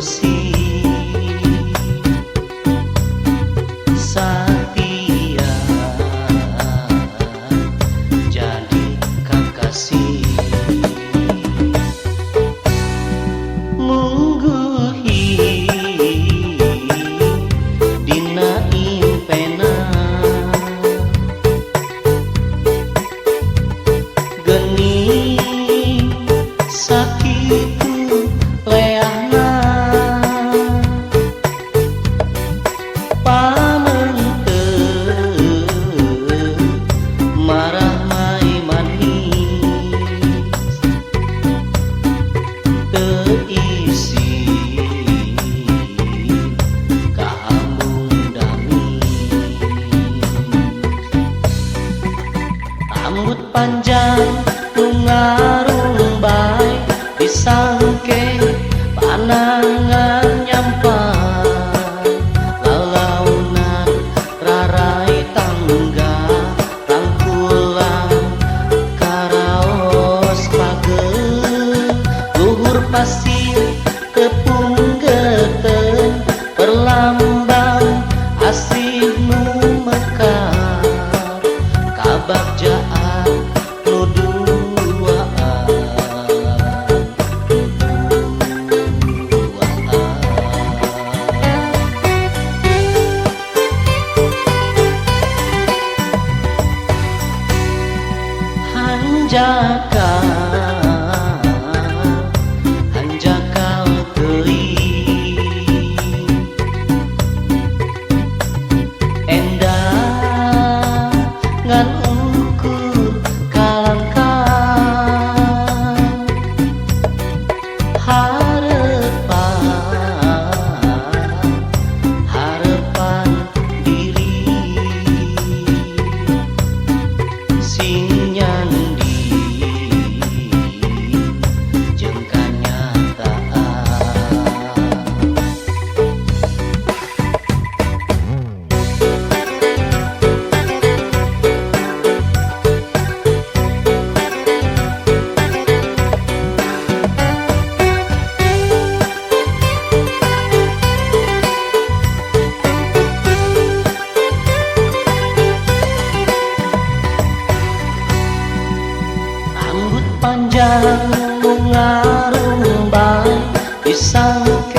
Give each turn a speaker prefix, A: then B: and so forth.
A: bersih, setia jadi kekasih. Mungguhi dina impena geni sakitu leahna pamenteun marah mai manis teu isi kahambung damis. Rambut panjang nu ngarumbai disangke panangan nyampai, lalaunan rarai tangga rangkulan karaos pageu luhur pasir tepung geuteun perlambang asih nu mekar kabagjaan nu duaan. Hanjaka hanjaka teuing endah ngan ukur kalangkang harepan diri sing nyandi jeung kanyataan. Rambut panjang nu ngarumbai disangke